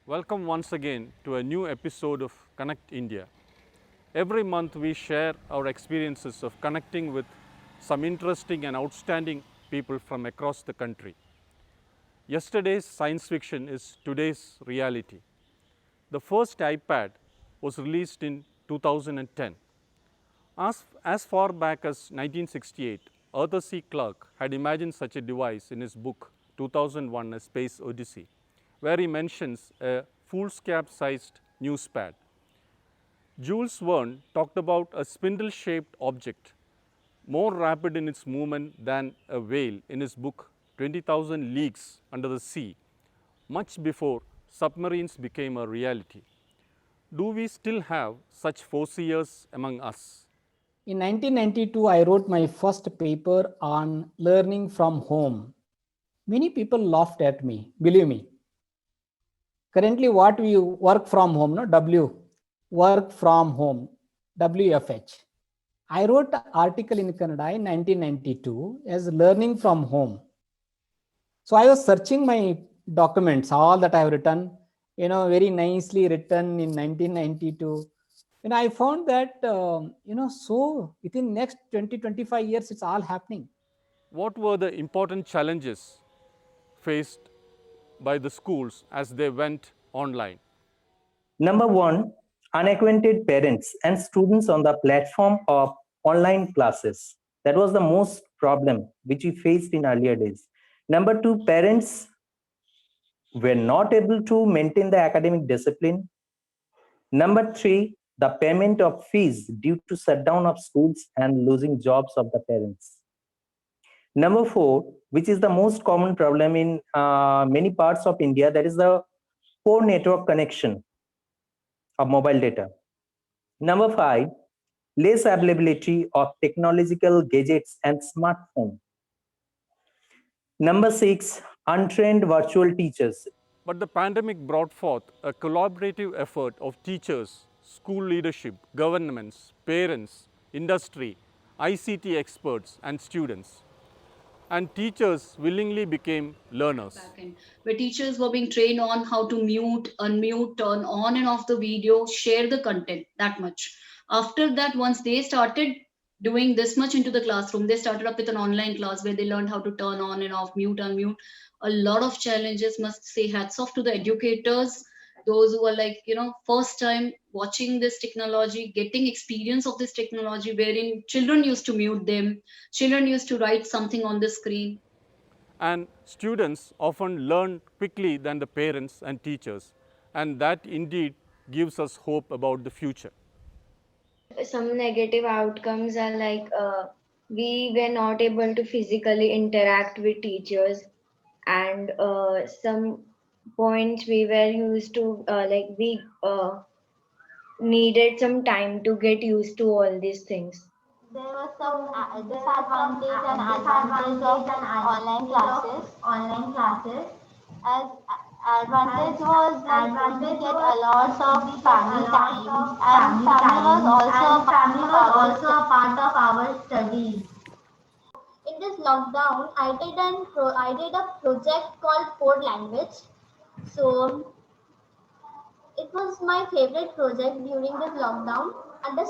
Welcome once again to a new episode of Connect India. Every month we share our experiences of connecting with some interesting and outstanding people from across the country. Yesterday's science fiction is today's reality. The first iPad was released in 2010. As far back as 1968, Arthur C. Clarke had imagined such a device in his book 2001: A Space Odyssey, where he mentions a foolscap-sized newspad. Jules Verne talked about a spindle-shaped object, more rapid in its movement than a whale, in his book 20,000 Leagues Under the Sea, much before submarines became a reality. Do we still have such foreseers among us? In 1992, I wrote my first paper on learning from home. Many people laughed at me, believe me. Currently, what we work from home, no W, work from home, WFH. I wrote an article in Kannada in 1992 as learning from home. So I was searching my documents, all that I have written, very nicely written in 1992. And I found that, so within next 20, 25 years, it's all happening. What were the important challenges faced by the schools as they went online? Number one, unacquainted parents and students on the platform of online classes. That was the most problem which we faced in earlier days. Number two, parents were not able to maintain the academic discipline. Number three, the payment of fees due to shutdown of schools and losing jobs of the parents. Number four, which is the most common problem in many parts of India, that is the poor network connection of mobile data. Number five, less availability of technological gadgets and smartphone. Number six, untrained virtual teachers. But the pandemic brought forth a collaborative effort of teachers, school leadership, governments, parents, industry, ICT experts, and students. And teachers willingly became learners. Backend, where teachers were being trained on how to mute, unmute, turn on and off the video, share the content, that much. After that, once they started doing this much into the classroom, they started up with an online class where they learned how to turn on and off, mute, unmute. A lot of challenges, must say hats off to the educators, those who are like, first time watching this technology, getting experience of this technology, wherein children used to mute them, children used to write something on the screen. And students often learn quickly than the parents and teachers, and that indeed gives us hope about the future. Some negative outcomes are like we were not able to physically interact with teachers, and some points we were used to like we needed some time to get used to all these things. There was some disadvantage and advantage of online classes. As advantage was that we get a lot of family time, and family was also a part of our studies. In this lockdown, I did a project called Code Language. So it was my favorite project during this lockdown. The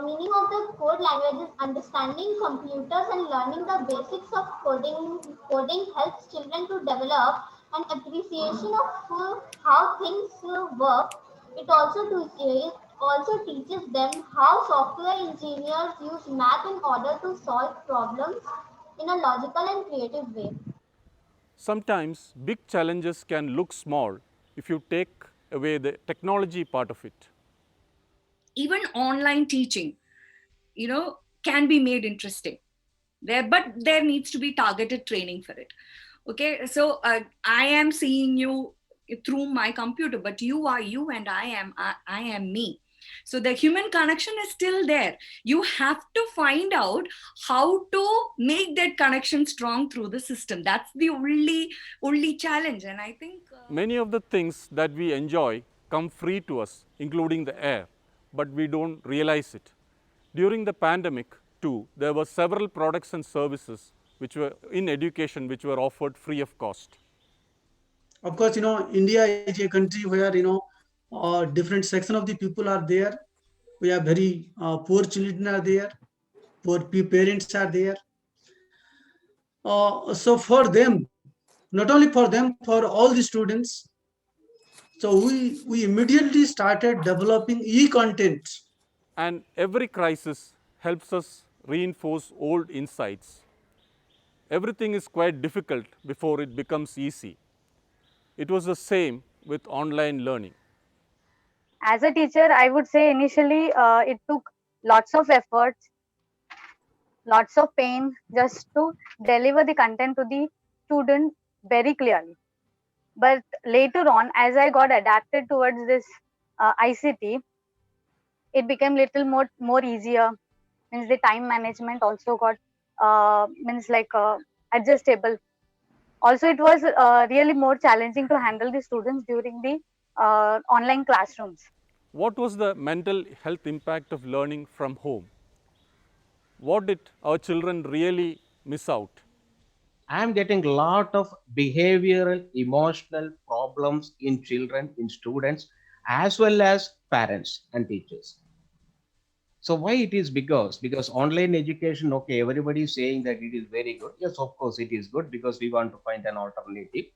meaning of the code language is understanding computers and learning the basics of coding. Coding helps children to develop an appreciation of how things work. It also teaches them how software engineers use math in order to solve problems in a logical and creative way. Sometimes big challenges can look small if you take away the technology part of it. Even online teaching, can be made interesting there, but there needs to be targeted training for it. Okay, so I am seeing you through my computer, but you are you and I am me. So the human connection is still there. You have to find out how to make that connection strong through the system. That's the only challenge. And I think Many of the things that we enjoy come free to us, including the air, but we don't realize it. During the pandemic, too, there were several products and services which were in education which were offered free of cost. Of course, India is a country where, different section of the people are there. We have very poor children are there, poor parents are there. So for them, not only for them, for all the students, so we immediately started developing e-content. And every crisis helps us reinforce old insights. Everything is quite difficult before it becomes easy. It was the same with online learning. As a teacher, I would say initially it took lots of efforts, lots of pain just to deliver the content to the student very clearly. But later on, as I got adapted towards this ICT, it became little more easier. Means the time management also got means like adjustable. Also, it was really more challenging to handle the students during the online classrooms. What was the mental health impact of learning from home? What did our children really miss out? I am getting a lot of behavioral, emotional problems in children, in students, as well as parents and teachers. So why it is because online education, okay, everybody is saying that it is very good. Yes, of course it is good because we want to find an alternative.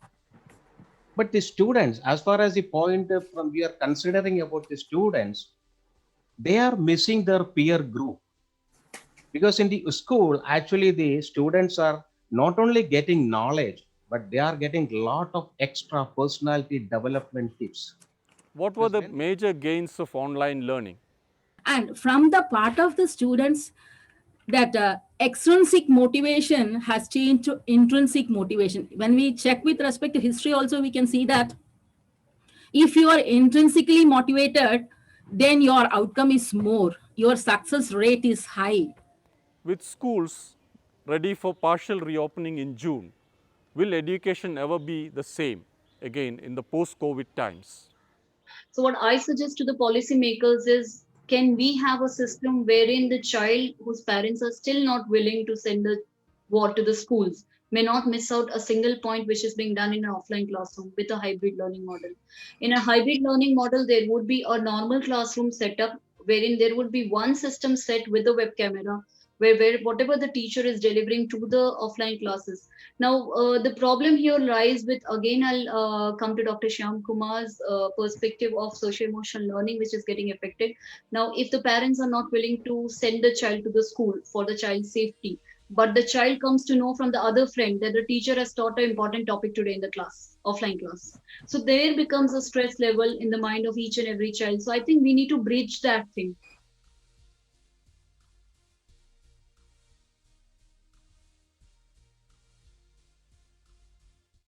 But the students, as far as the point from we are considering about the students, they are missing their peer group. Because in the school, actually the students are not only getting knowledge, but they are getting a lot of extra personality development tips. What were the major gains of online learning? And from the part of the students, that extrinsic motivation has changed to intrinsic motivation. When we check with respect to history also, we can see that if you are intrinsically motivated, then your outcome is more, your success rate is high. With schools ready for partial reopening in June, will education ever be the same again in the post-COVID times? So what I suggest to the policymakers is, can we have a system wherein the child whose parents are still not willing to send the ward to the schools may not miss out a single point which is being done in an offline classroom with a hybrid learning model. In a hybrid learning model, there would be a normal classroom setup wherein there would be one system set with a web camera where whatever the teacher is delivering to the offline classes. Now, the problem here lies with, again, I'll come to Dr. Shyam Kumar's perspective of social-emotional learning, which is getting affected. Now, if the parents are not willing to send the child to the school for the child's safety, but the child comes to know from the other friend that the teacher has taught an important topic today in the class, offline class. So there becomes a stress level in the mind of each and every child. So I think we need to bridge that thing.